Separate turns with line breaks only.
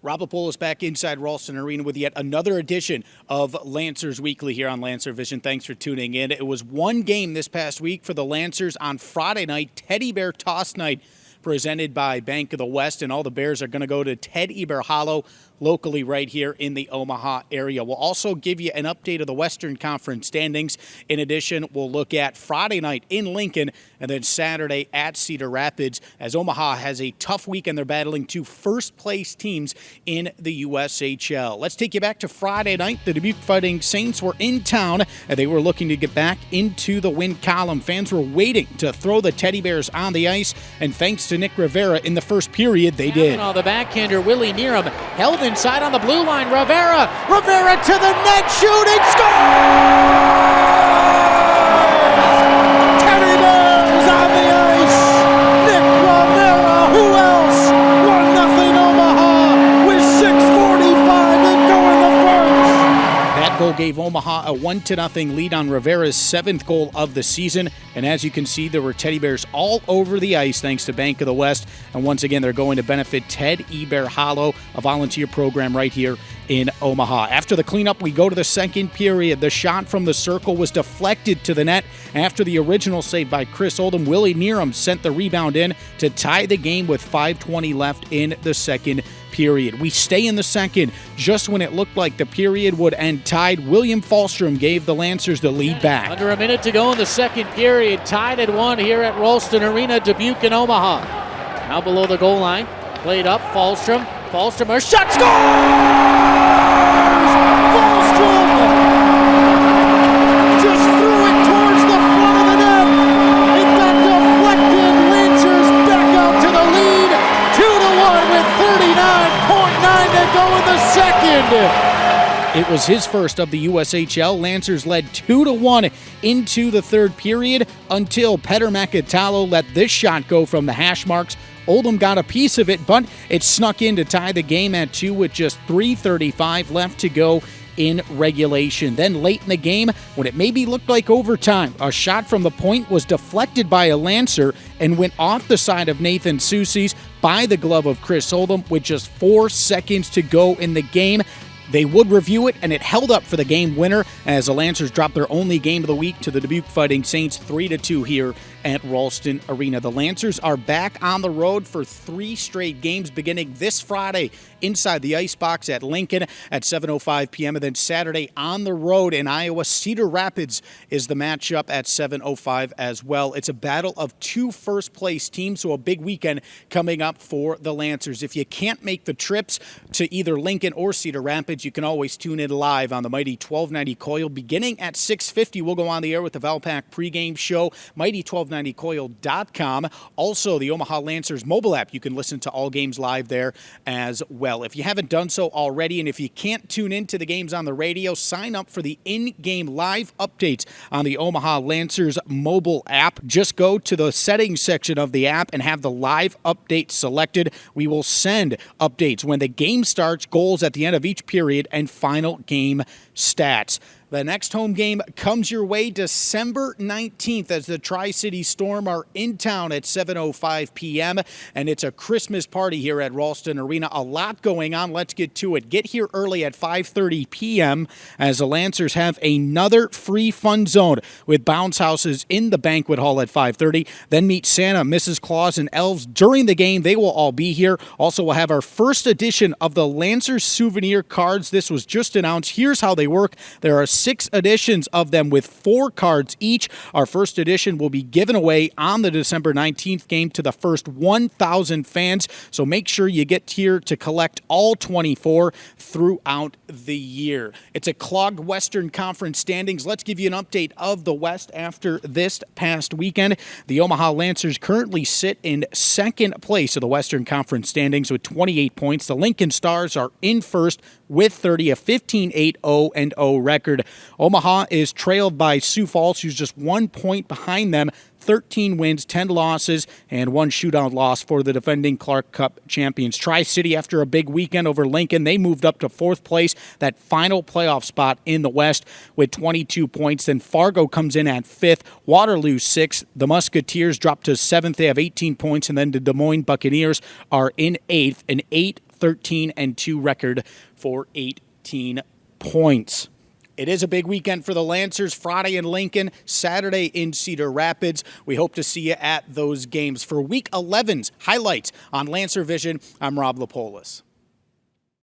Rob Lapolo back inside Ralston Arena with yet another edition of Lancers Weekly here on Lancer Vision. Thanks for tuning in. It was one game this past week for the Lancers on Friday night, Teddy Bear Toss Night, presented by Bank of the West, and all the Bears are going to go to Teddy Bear Hollow locally right here in the Omaha area. We'll also give you an update of the Western Conference standings. In addition, we'll look at Friday night in Lincoln and then Saturday at Cedar Rapids, as Omaha has a tough weekend. They're battling two first-place teams in the USHL. Let's take you back to Friday night. The Dubuque Fighting Saints were in town, and they were looking to get back into the win column. Fans were waiting to throw the Teddy Bears on the ice, and thanks to Nick Rivera in the first period, they did.
The backhander, Willie Neerum, held inside on the blue line. Rivera to the net, shooting, score! Teddy Bears on the ice. Nick Rivera, who else? 1-0 Omaha with 6:45 to go in the first.
That goal gave Omaha a 1-0 lead on Rivera's seventh goal of the season. And as you can see, there were Teddy Bears all over the ice thanks to Bank of the West. And once again, they're going to benefit Ted E. Bear Hollow, a volunteer program right here in Omaha. After the cleanup, we go to the second period. The shot from the circle was deflected to the net. After the original save by Chris Oldham, Willie Neerum sent the rebound in to tie the game with 5:20 left in the second period. We stay in the second. Just when it looked like the period would end tied, William Falstrom gave the Lancers the lead back.
Under a minute to go in the second period. Tied at 1 here at Ralston Arena, Dubuque and Omaha. Now below the goal line. Played up, Falstrom, a shot, scores! Falstrom just threw it towards the front of the net. It got deflected. Lancers back out to the lead. 2-1 with 39.9 to go in the second.
It was his first of the USHL. Lancers led 2-1 into the third period until Petter Macatalo let this shot go from the hash marks. Oldham got a piece of it, but it snuck in to tie the game at 2 with just 3:35 left to go in regulation. Then late in the game, when it maybe looked like overtime, a shot from the point was deflected by a Lancer and went off the side of Nathan Soucy's by the glove of Chris Oldham with just 4 seconds to go in the game. They would review it, and it held up for the game winner as the Lancers dropped their only game of the week to the Dubuque Fighting Saints 3-2 here at Ralston Arena. The Lancers are back on the road for 3 straight games beginning this Friday inside the Icebox at Lincoln at 7:05 p.m. and then Saturday on the road in Iowa. Cedar Rapids is the matchup at 7:05 as well. It's a battle of 2 first-place teams, so a big weekend coming up for the Lancers. If you can't make the trips to either Lincoln or Cedar Rapids, you can always tune in live on the Mighty 1290 Coil. Beginning at 6:50, we'll go on the air with the Valpak pregame show, mighty1290coil.com. Also, the Omaha Lancers mobile app. You can listen to all games live there as well. If you haven't done so already, and if you can't tune into the games on the radio, sign up for the in-game live updates on the Omaha Lancers mobile app. Just go to the settings section of the app and have the live update selected. We will send updates when the game starts, goals at the end of each period, and final game stats. The next home game comes your way December 19th as the Tri-City Storm are in town at 7:05 p.m. And it's a Christmas party here at Ralston Arena. A lot going on. Let's get to it. Get here early at 5:30 p.m. as the Lancers have another free fun zone with bounce houses in the banquet hall at 5:30. Then meet Santa, Mrs. Claus, and elves during the game. They will all be here. Also, we'll have our first edition of the Lancers souvenir cards. This was just announced. Here's how they work. There are 6 editions of them with 4 cards each. Our first edition will be given away on the December 19th game to the first 1,000 fans. So make sure you get here to collect all 24 throughout the year. It's a clogged Western Conference standings. Let's give you an update of the West after this past weekend. The Omaha Lancers currently sit in second place of the Western Conference standings with 28 points. The Lincoln Stars are in first with 30, a 15-8-0-0 record. Omaha is trailed by Sioux Falls, who's just 1 point behind them. 13 wins, 10 losses, and 1 shootout loss for the defending Clark Cup champions. Tri-City, after a big weekend over Lincoln, they moved up to 4th place, that final playoff spot in the West with 22 points. Then Fargo comes in at 5th, Waterloo 6th. The Musketeers drop to 7th. They have 18 points, and then the Des Moines Buccaneers are in 8th, an 8-13 13-2 record for 18 points. It is a big weekend for the Lancers, Friday in Lincoln, Saturday in Cedar Rapids. We hope to see you at those games. For Week 11's highlights on Lancer Vision, I'm Rob Lapolis.